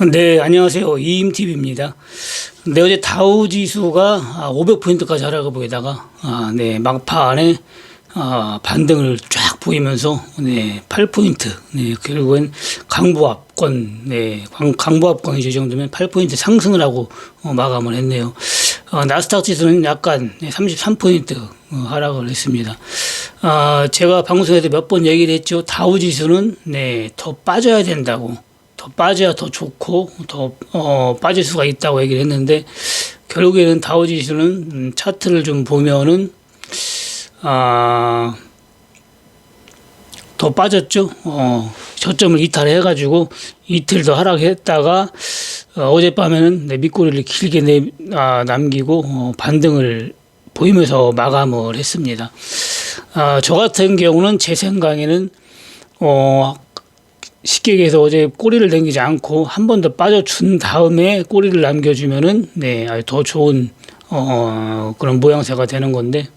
네, 안녕하세요. 이임TV입니다. 네, 어제 다우 지수가 500포인트까지 하락을 보이다가, 네, 막판에, 반등을 쫙 보이면서, 네, 8포인트, 네, 결국엔 강보합권, 네, 강보합권이 이 정도면 8포인트 상승을 하고, 마감을 했네요. 나스닥 지수는 약간, 네, 33포인트, 하락을 했습니다. 제가 방송에서 몇 번 얘기를 했죠. 다우 지수는, 네, 더 빠져야 된다고. 더 빠져야 더 좋고 더 빠질 수가 있다고 얘기를 했는데 결국에는 다우지수는 차트를 좀 보면은 더 빠졌죠. 저점을 이탈해 가지고 이틀 더 하락했다가 어젯밤에는 밑꼬리를 길게 남기고 반등을 보이면서 마감을 했습니다. 저 같은 경우는 제 생각에는 쉽게 얘기해서 어제 꼬리를 당기지 않고 한 번 더 빠져준 다음에 꼬리를 남겨주면은 네, 아주 더 좋은 그런 모양새가 되는 건데,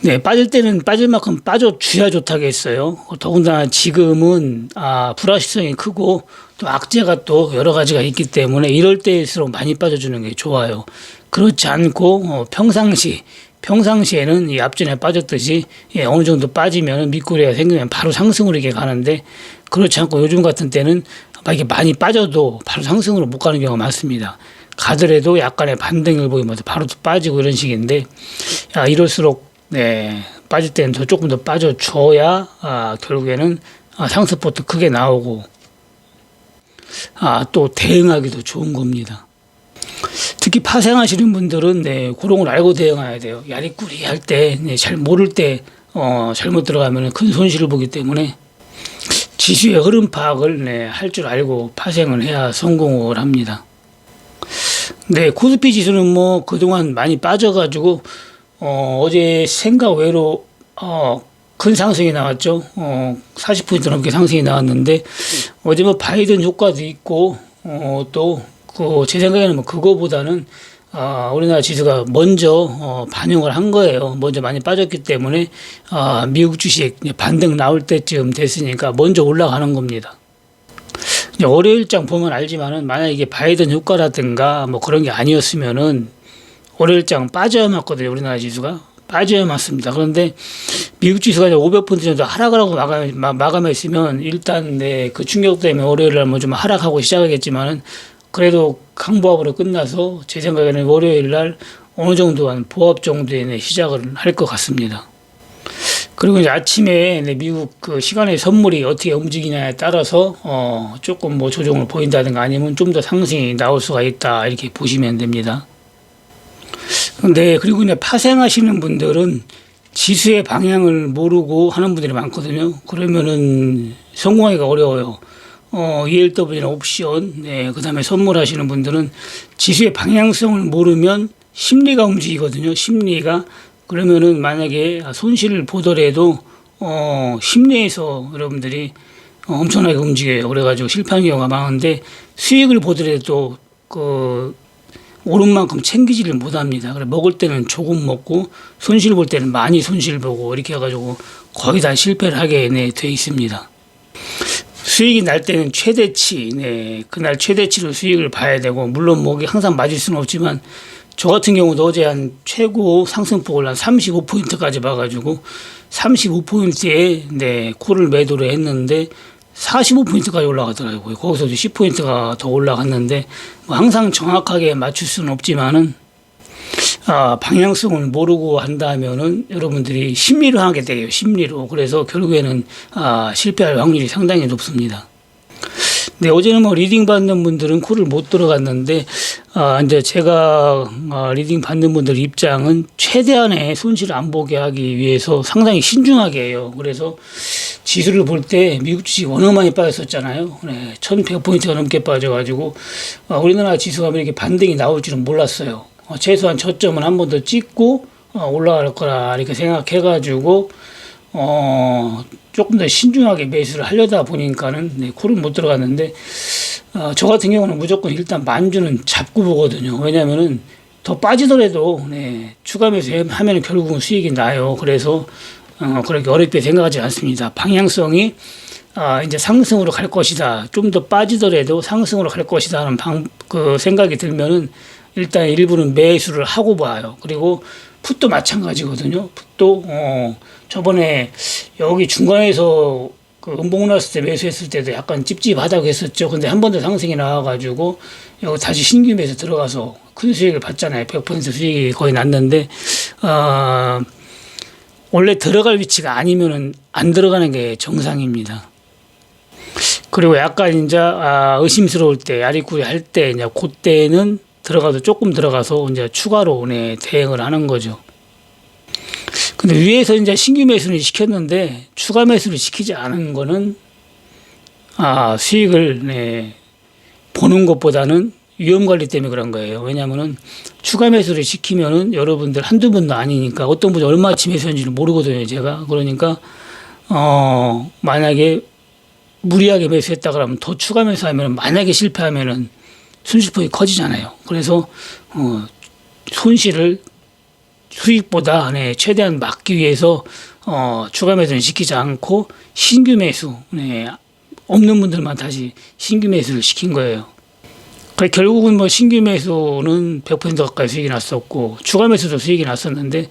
네, 빠질 때는 빠질 만큼 빠져줘야 좋다겠어요. 더군다나 지금은 불확실성이 크고 또 악재가 또 여러 가지가 있기 때문에 이럴 때일수록 많이 빠져주는 게 좋아요. 그렇지 않고 평상시에는 이 앞전에 빠졌듯이 어느 정도 빠지면 밑꼬리가 생기면 바로 상승으로 이렇게 가는데, 그렇지 않고 요즘 같은 때는 이게 많이 빠져도 바로 상승으로 못 가는 경우가 많습니다. 가더라도 약간의 반등을 보이면서 바로 또 빠지고 이런 식인데, 이럴수록 네, 빠질 때는 조금 더 빠져줘야 결국에는 상승폭도 크게 나오고 또 대응하기도 좋은 겁니다. 특히 파생하시는 분들은 네, 그런 걸 알고 대응해야 돼요. 야리꾸리 할 때, 네, 잘 모를 때 잘못 들어가면 큰 손실을 보기 때문에 지수의 흐름 파악을 네, 할 줄 알고 파생을 해야 성공을 합니다. 네, 코스피 지수는 뭐 그동안 많이 빠져가지고 어제 생각 외로 큰 상승이 나왔죠. 40포인트 넘게 상승이 나왔는데 어제 뭐 바이든 효과도 있고 또 제 생각에는 뭐 그거보다는 우리나라 지수가 먼저 반영을 한 거예요. 먼저 많이 빠졌기 때문에 미국 주식 반등 나올 때쯤 됐으니까 먼저 올라가는 겁니다. 월요일장 보면 알지만은 만약 이게 바이든 효과라든가 뭐 그런 게 아니었으면은 월요일장 빠져야 맞거든요. 우리나라 지수가 빠져야 맞습니다. 그런데 미국 지수가 500포인트 정도 하락을 하고 마감했으면 일단 네, 그 충격 때문에 월요일날 뭐 좀 하락하고 시작하겠지만은 그래도 강보합으로 끝나서 제 생각에는 월요일날 어느 정도 한 보합 정도의 시작을 할 것 같습니다. 그리고 이제 아침에 미국 그 시간의 선물이 어떻게 움직이냐에 따라서 조금 뭐 조정을 보인다든가 아니면 좀 더 상승이 나올 수가 있다 이렇게 보시면 됩니다. 네, 그리고 이제 파생하시는 분들은 지수의 방향을 모르고 하는 분들이 많거든요. 그러면은 성공하기가 어려워요. ELW나 옵션, 네, 그 다음에 선물하시는 분들은 지수의 방향성을 모르면 심리가 움직이거든요. 심리가. 그러면은 만약에 손실을 보더라도, 심리에서 여러분들이 엄청나게 움직여요. 그래가지고 실패하는 경우가 많은데 수익을 보더라도 오른 만큼 챙기지를 못합니다. 그래 먹을 때는 조금 먹고 손실 볼 때는 많이 손실 보고 이렇게 해가지고 거의 다 실패를 하게 돼 있습니다. 수익이 날 때는 최대치, 네, 그날 최대치로 수익을 봐야 되고, 물론 뭐 항상 맞을 수는 없지만, 저 같은 경우도 어제 한 최고 상승폭을 한 35포인트까지 봐가지고, 35포인트에, 네, 콜을 매도를 했는데, 45포인트까지 올라가더라고요. 거기서도 10포인트가 더 올라갔는데, 뭐 항상 정확하게 맞출 수는 없지만은, 방향성을 모르고 한다면은 여러분들이 심리로 하게 돼요. 심리로. 그래서 결국에는 실패할 확률이 상당히 높습니다. 네, 어제는 뭐 리딩 받는 분들은 콜을 못 들어갔는데 이제 제가 리딩 받는 분들 입장은 최대한의 손실을 안 보게 하기 위해서 상당히 신중하게 해요. 그래서 지수를 볼 때 미국 주식 워낙 많이 빠졌었잖아요. 네, 1100포인트가 넘게 빠져가지고 우리나라 지수가 이렇게 반등이 나올 줄은 몰랐어요. 최소한 저점은 한 번 더 찍고 올라갈 거라 이렇게 생각해가지고 조금 더 신중하게 매수를 하려다 보니까는 네, 콜을 못 들어갔는데 저 같은 경우는 무조건 일단 만주는 잡고 보거든요. 왜냐면은 더 빠지더라도 네, 추가 매수하면 결국은 수익이 나요. 그래서 그렇게 어렵게 생각하지 않습니다. 방향성이 이제 상승으로 갈 것이다. 좀 더 빠지더라도 상승으로 갈 것이다 하는 그 생각이 들면은 일단 일부는 매수를 하고 봐요. 그리고 풋도 마찬가지거든요. 풋도 저번에 여기 중간에서 그 음봉 났을 때 매수했을 때도 약간 찝찝하다고 했었죠. 근데 한 번 더 상승이 나와가지고 여기 다시 신규 매수 들어가서 큰 수익을 봤잖아요. 100% 수익이 거의 났는데 원래 들어갈 위치가 아니면은 안 들어가는 게 정상입니다. 그리고 약간 이제 의심스러울 때 야리꾸리 할 때 이제 그때는 들어가도 조금 들어가서 이제 추가로 대응을 하는 거죠. 근데 위에서 이제 신규 매수를 시켰는데 추가 매수를 시키지 않은 거는 수익을 보는 것보다는 위험 관리 때문에 그런 거예요. 왜냐하면은 추가 매수를 시키면은 여러분들 한두 분도 아니니까 어떤 분이 얼마치 매수했는지를 모르거든요, 제가. 그러니까 만약에 무리하게 매수했다 그러면 더 추가 매수하면 만약에 실패하면은 손실폭이 커지잖아요. 그래서 손실을 수익보다 최대한 막기 위해서 추가 매수는 시키지 않고 신규 매수 없는 분들만 다시 신규 매수를 시킨 거예요. 결국은 뭐 신규 매수는 100% 가까이 수익이 났었고 추가 매수도 수익이 났었는데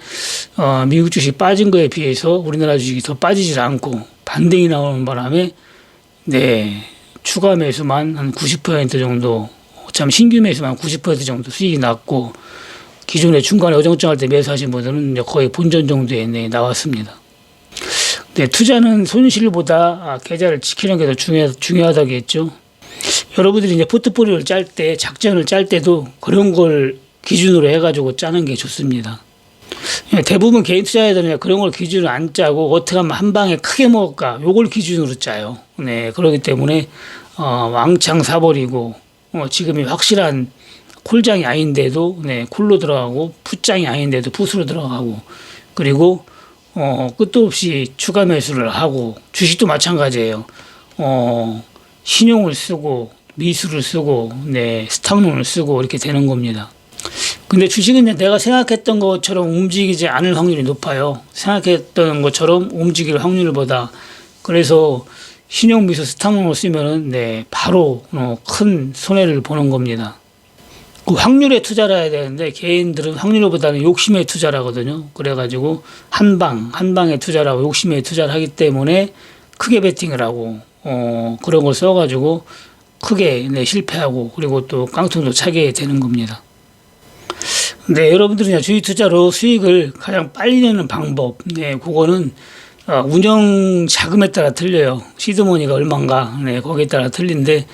미국 주식 빠진 거에 비해서 우리나라 주식이 더 빠지질 않고 반등이 나오는 바람에 추가 매수만 한 90% 정도, 참 신규 매수만 90% 정도 수익이 났고 기존에 중간에 어정쩡할 때 매수하신 분들은 거의 본전 정도에 나왔습니다. 투자는 손실보다 계좌를 지키는 게 더 중요하다겠죠. 여러분들이 이제 포트폴리오를 짤 때, 작전을 짤 때도 그런 걸 기준으로 해가지고 짜는 게 좋습니다. 대부분 개인 투자자들은 그런 걸 기준으로 안 짜고 어떻게 하면 한 방에 크게 먹을까, 요걸 기준으로 짜요. 그렇기 때문에 왕창 사버리고 지금이 확실한 콜장이 아닌데도 콜로 들어가고 풋장이 아닌데도 풋으로 들어가고 그리고 끝도 없이 추가 매수를 하고 주식도 마찬가지예요. 신용을 쓰고 미수를 쓰고 스탁론을 쓰고 이렇게 되는 겁니다. 근데 주식은 내가 생각했던 것처럼 움직이지 않을 확률이 높아요. 생각했던 것처럼 움직일 확률보다. 그래서 신용 미수 스탁론을 쓰면은 바로 큰 손해를 보는 겁니다. 그 확률에 투자를 해야 되는데 개인들은 확률보다는 욕심에 투자를 하거든요. 그래가지고 한 방에 투자를 하고 욕심에 투자를 하기 때문에 크게 베팅을 하고 그런 걸 써가지고 크게 실패하고 그리고 또 깡통도 차게 되는 겁니다. 여러분들은 주식 투자로 수익을 가장 빨리 내는 방법, 그거는 운영 자금에 따라 틀려요. 시드머니가 얼마인가, 거기에 따라 틀린데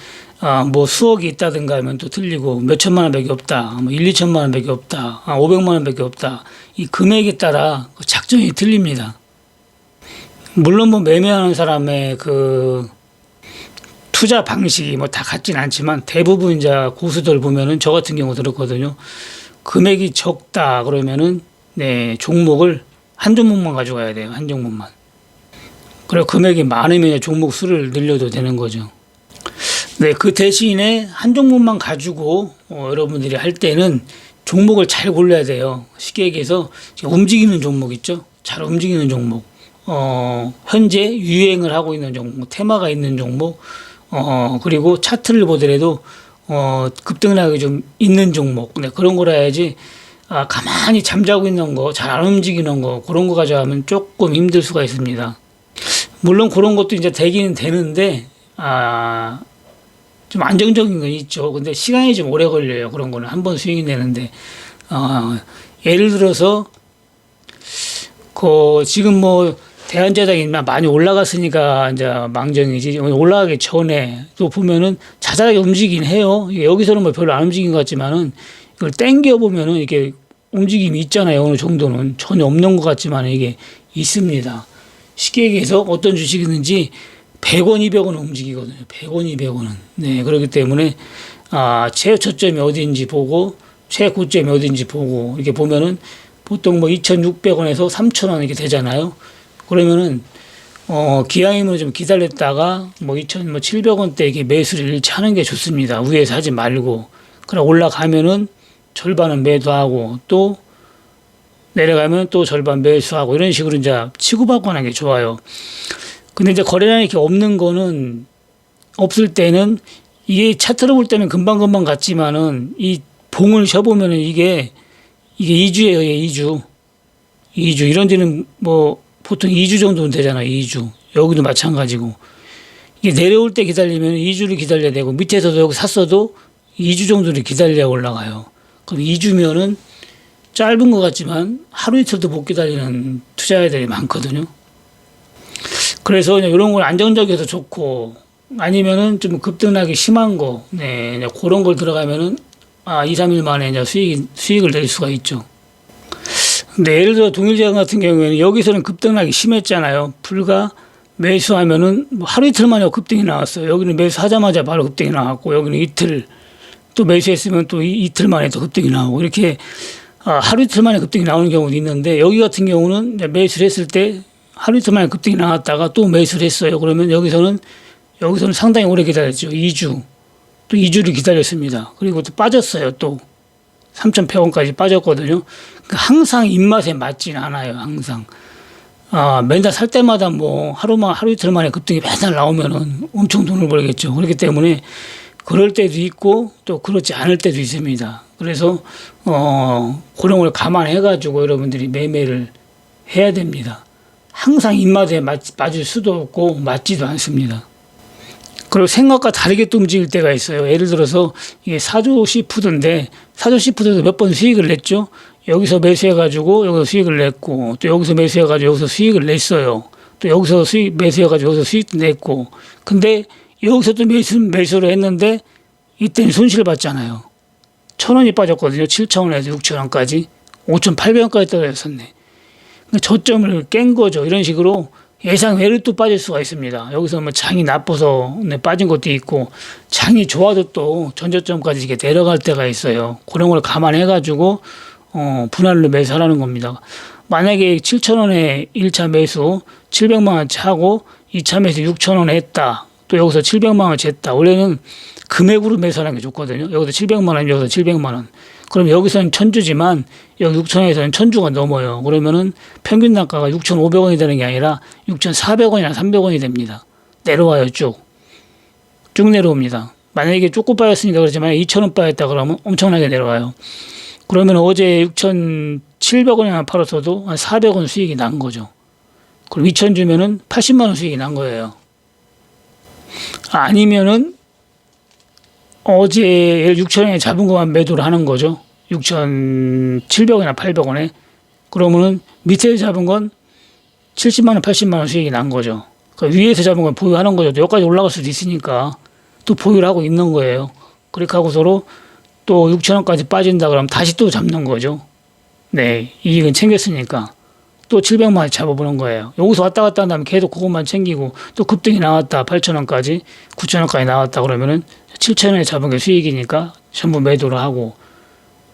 뭐 수억이 있다든가 하면 또 틀리고 몇 천만 원밖에 없다, 뭐 1, 2천만 원밖에 없다, 500만 원밖에 없다. 이 금액에 따라 작전이 틀립니다. 물론 뭐 매매하는 사람의 그 투자 방식이 뭐 다 같진 않지만 대부분 이제 고수들 보면은 저 같은 경우 들었거든요. 금액이 적다 그러면은 종목을 한 종목만 가져가야 돼요. 한 종목만. 그리고 금액이 많으면 종목 수를 늘려도 되는 거죠. 그 대신에 한 종목만 가지고 여러분들이 할 때는 종목을 잘 골라야 돼요. 쉽게 얘기해서 움직이는 종목 있죠. 잘 움직이는 종목. 현재 유행을 하고 있는 종목, 테마가 있는 종목, 그리고 차트를 보더라도 급등락이 좀 있는 종목, 그런 거라 해야지. 가만히 잠자고 있는 거, 잘 안 움직이는 거, 그런 거 가져가면 조금 힘들 수가 있습니다. 물론 그런 것도 이제 되기는 되는데, 좀 안정적인 건 있죠. 근데 시간이 좀 오래 걸려요. 그런 거는 한 번 수익이 내는데, 예를 들어서, 지금 뭐, 대한자장이 많이 올라갔으니까 이제 망정이지. 올라가기 전에 또 보면은 자잘하게 움직이긴 해요. 여기서는 뭐 별로 안 움직인 것 같지만은 이걸 땡겨 보면은 이게 움직임이 있잖아요. 어느 정도는 전혀 없는 것 같지만 이게 있습니다. 쉽게 얘기해서 어떤 주식이 있는지 100원, 200원 움직이거든요. 100원, 200원은. 그렇기 때문에 최저점이 어디인지 보고 최고점이 어디인지 보고 이렇게 보면은 보통 뭐 2,600원에서 3,000원 이렇게 되잖아요. 그러면은 기왕이면 좀 기다렸다가 뭐 2,700원대 이렇게 매수를 일치 하는 게 좋습니다. 위에서 하지 말고. 그럼 올라가면은 절반은 매도하고 또 내려가면 또 절반 매수하고 이런 식으로 이제 치고받고 하는 게 좋아요. 근데 이제 거래량이 이렇게 없는 거는 없을 때는 이게 차트로 볼 때는 금방금방 같지만은 이 봉을 쉬어보면은 이게 2주예요. 2주. 2주. 이런 데는 뭐 보통 2주 정도는 되잖아요. 2주. 여기도 마찬가지고. 이게 내려올 때 기다리면 2주를 기다려야 되고 밑에서도 여기 샀어도 2주 정도를 기다려야 올라가요. 그럼 2주면은 짧은 것 같지만 하루 이틀도 못 기다리는 투자자들이 많거든요. 그래서 이런 걸 안정적이어서 좋고 아니면은 좀 급등하기 심한 거, 네, 그런 걸 들어가면은 2, 3일 만에 이제 수익을 낼 수가 있죠. 근데 예를 들어 동일제약 같은 경우에는 여기서는 급등하기 심했잖아요. 불과 매수하면은 뭐 하루 이틀 만에 급등이 나왔어요. 여기는 매수하자마자 바로 급등이 나왔고 여기는 이틀 또 매수했으면 또 이틀 만에 또 급등이 나오고 이렇게 하루 이틀 만에 급등이 나오는 경우도 있는데 여기 같은 경우는 매수를 했을 때 하루 이틀 만에 급등이 나왔다가 또 매수를 했어요. 그러면 여기서는 상당히 오래 기다렸죠. 2주. 또 2주를 기다렸습니다. 그리고 또 빠졌어요. 또 3,100원까지 빠졌거든요. 그러니까 항상 입맛에 맞지는 않아요. 항상. 맨날 살 때마다 뭐 하루 이틀 만에 급등이 맨날 나오면은 엄청 돈을 벌겠죠. 그렇기 때문에 그럴 때도 있고 또 그렇지 않을 때도 있습니다. 그래서 그런 걸 감안해가지고 여러분들이 매매를 해야 됩니다. 항상 입맛에 맞을 수도 없고 맞지도 않습니다. 그리고 생각과 다르게 또 움직일 때가 있어요. 예를 들어서 이게 사조 시푸드인데 사조 시푸드도 몇 번 수익을 냈죠. 여기서 매수해가지고 여기서 수익을 냈고 또 여기서 매수해가지고 여기서 수익을 냈어요. 또 여기서 매수해가지고 여기서 수익도 냈고 근데 여기서 또 매수를 했는데 이때는 손실을 봤잖아요. 1,000원이 빠졌거든요. 7,000원에서 6,000원까지 5,800원까지 떨어졌었네. 저점을 깬 거죠. 이런 식으로 예상 외로 또 빠질 수가 있습니다. 여기서 뭐 장이 나빠서 빠진 것도 있고 장이 좋아도 또 전저점까지 이렇게 내려갈 때가 있어요. 그런 걸 감안해가지고 분할로 매수하라는 겁니다. 만약에 7,000원에 1차 매수 700만 원치 하고 2차 매수 6,000원에 했다. 또 여기서 700만 원치 했다. 원래는 금액으로 매수하는 게 좋거든요. 여기서 700만 원, 여기서 700만 원. 그럼 여기서는 1,000주지만 여기 6,000원에서는 1,000주가 넘어요. 그러면은 평균 단가가 6,500원이 되는 게 아니라 6,400원이나 300원이 됩니다. 내려와요, 쭉 내려옵니다. 만약에 조금 빠졌으니까 그렇지만 2,000원 빠졌다 그러면 엄청나게 내려와요. 그러면 어제 6,700원이나 팔았어도 한 400원 수익이 난 거죠. 그럼 2,000주면은 80만 원 수익이 난 거예요. 아니면은 어제 6,000원에 잡은 것만 매도를 하는 거죠. 6,700원이나 800원에. 그러면은 밑에서 잡은 건 70만 원, 80만 원 수익이 난 거죠. 그러니까 위에서 잡은 건 보유하는 거죠. 여기까지 올라갈 수도 있으니까 또 보유를 하고 있는 거예요. 그렇게 하고 서로 또 6,000원까지 빠진다 그러면 다시 또 잡는 거죠. 네, 이익은 챙겼으니까 또 700만 원 잡아보는 거예요. 여기서 왔다 갔다 한다면 계속 그것만 챙기고 또 급등이 나왔다 8,000원까지 9,000원까지 나왔다 그러면은 7,000원에 잡은 게 수익이니까 전부 매도를 하고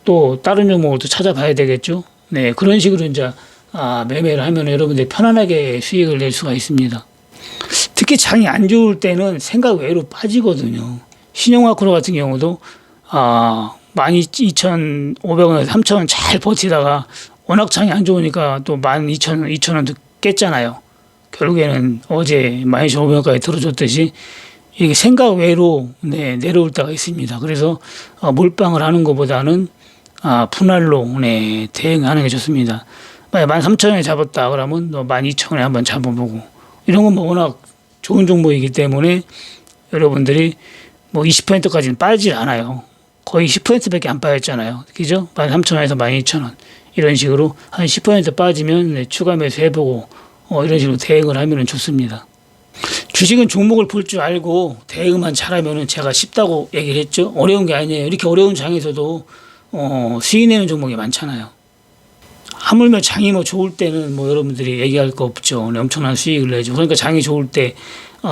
또 다른 종목을 또 찾아봐야 되겠죠. 네, 그런 식으로 이제 매매를 하면 여러분들이 편안하게 수익을 낼 수가 있습니다. 특히 장이 안 좋을 때는 생각 외로 빠지거든요. 신용마크로 같은 경우도 12,500원에서 3,000원 잘 버티다가 워낙 장이 안 좋으니까 또 12,000원, 2,000원도 깼잖아요. 결국에는 어제 12,500원까지 들어줬듯이 이게 생각 외로 내려올 때가 있습니다. 그래서 몰빵을 하는 것보다는 분할로 대응하는 게 좋습니다. 만약 13,000원에 잡았다 그러면 12,000원에 한번 잡아보고 이런 건 뭐 워낙 좋은 종목이기 때문에 여러분들이 뭐 20%까지는 빠지질 않아요. 거의 10%밖에 안 빠졌잖아요. 그죠? 13,000원에서 12,000원 이런 식으로 한 10% 빠지면 추가 매수 해보고 이런 식으로 대응을 하면 좋습니다. 주식은 종목을 볼 줄 알고 대응만 잘하면 제가 쉽다고 얘기를 했죠. 어려운 게 아니에요. 이렇게 어려운 장에서도 수익 내는 종목이 많잖아요. 하물며 장이 뭐 좋을 때는 뭐 여러분들이 얘기할 거 없죠. 엄청난 수익을 내죠. 그러니까 장이 좋을 때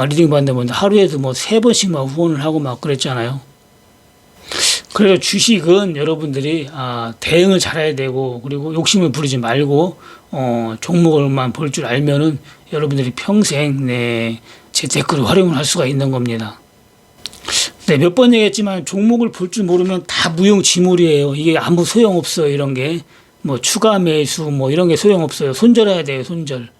리딩 받는 하루에도 뭐 3번씩 막 후원을 하고 막 그랬잖아요. 그래서 주식은 여러분들이 대응을 잘해야 되고 그리고 욕심을 부리지 말고 종목을만 볼 줄 알면은 여러분들이 평생 재테크를 활용을 할 수가 있는 겁니다. 네, 몇 번 얘기했지만 종목을 볼 줄 모르면 다 무용지물이에요. 이게 아무 소용 없어요. 이런 게 뭐 추가 매수 뭐 이런 게 소용 없어요. 손절해야 돼요. 손절.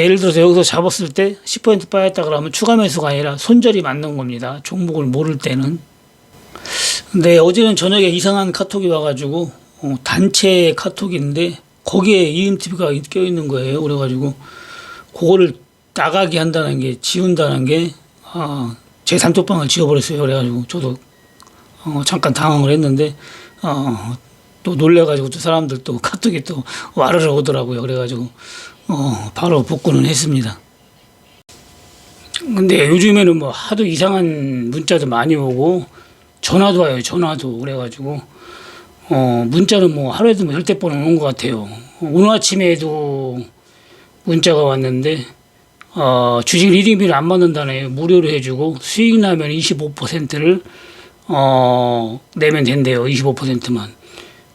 예를 들어서 여기서 잡았을 때 10% 빠졌다 그러면 추가 매수가 아니라 손절이 맞는 겁니다. 종목을 모를 때는. 근데 어제는 저녁에 이상한 카톡이 와가지고 단체 카톡인데 거기에 EMTV가 껴있는 거예요. 그래가지고 그거를 나가게 한다는 게, 지운다는 게 제 단톡방을 지워버렸어요. 그래가지고 저도 잠깐 당황을 했는데 또 놀래가지고 또 사람들 또 카톡이 또 와르르 오더라고요. 그래가지고 바로 복구는 했습니다. 근데 요즘에는 뭐 하도 이상한 문자도 많이 오고 전화도 와요. 전화도. 그래가지고 문자는 뭐 하루에도 뭐 10대 번은 온 것 같아요. 오늘 아침에도 문자가 왔는데 주식 리딩비를 안 받는다네요. 무료로 해주고 수익 나면 25%를 내면 된대요. 25%만.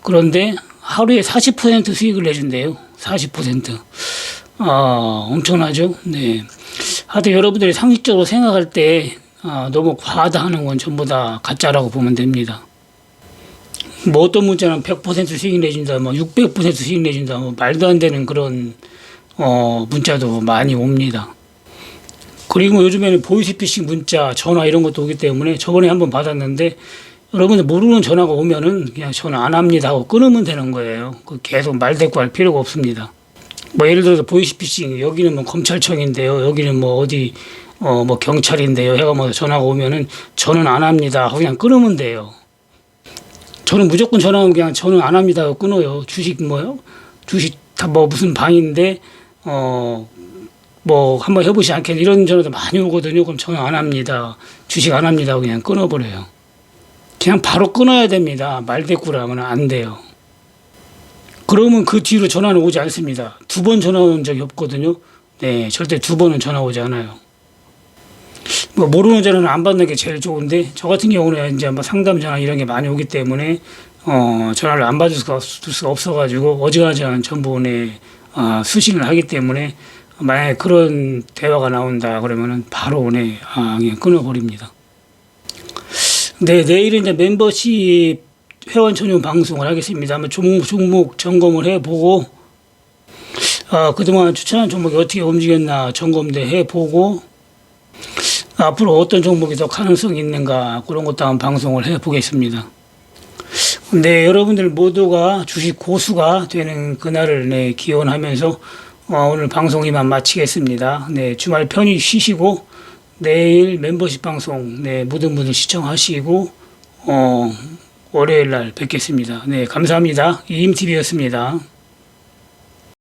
그런데 하루에 40% 수익을 내준대요. 40%. 엄청나죠? 네. 하여튼 여러분들이 상식적으로 생각할 때 너무 과하다 하는 건 전부 다 가짜라고 보면 됩니다. 뭐 어떤 문자는 100% 수익 내준다, 뭐 600% 수익 내준다, 뭐 말도 안 되는 그런 문자도 많이 옵니다. 그리고 요즘에는 보이스피싱 문자, 전화 이런 것도 오기 때문에 저번에 한번 받았는데 여러분들 모르는 전화가 오면은 그냥 전화 안 합니다 하고 끊으면 되는 거예요. 계속 말대꾸할 필요가 없습니다. 뭐 예를 들어서 보이스피싱, 여기는 뭐 검찰청인데요, 여기는 뭐 어디 뭐 경찰인데요 해가 뭐 전화가 오면은 저는 안 합니다 하고 그냥 끊으면 돼요. 저는 무조건 전화 오면 그냥 저는 안 합니다 하고 끊어요. 주식 다 뭐 무슨 방인데 뭐 한번 해보시 않겠냐 이런 전화도 많이 오거든요. 그럼 전화 안 합니다, 주식 안 합니다 하고 그냥 끊어버려요. 그냥 바로 끊어야 됩니다. 말대꾸를 하면 안 돼요. 그러면 그 뒤로 전화는 오지 않습니다. 2번 전화 온 적이 없거든요. 네, 절대 2번은 전화 오지 않아요. 뭐 모르는 전화는 안 받는 게 제일 좋은데 저 같은 경우는 이제 뭐 상담 전화 이런 게 많이 오기 때문에 전화를 안 받을 수가 없어가지고 어지간하면 전부 수신을 하기 때문에 만약에 그런 대화가 나온다 그러면은 바로 그냥 끊어버립니다. 네, 내일은 이제 멤버십 회원 전용 방송을 하겠습니다. 한번 종목 점검을 해보고 그동안 추천한 종목이 어떻게 움직였나 점검도 해보고 앞으로 어떤 종목이 더 가능성이 있는가 그런 것도 한번 방송을 해보겠습니다. 네, 여러분들 모두가 주식 고수가 되는 그날을 기원하면서 오늘 방송 이만 마치겠습니다. 네, 주말 편히 쉬시고 내일 멤버십 방송 모든 분들 시청하시고 월요일 날 뵙겠습니다. 네, 감사합니다. EMTV였습니다.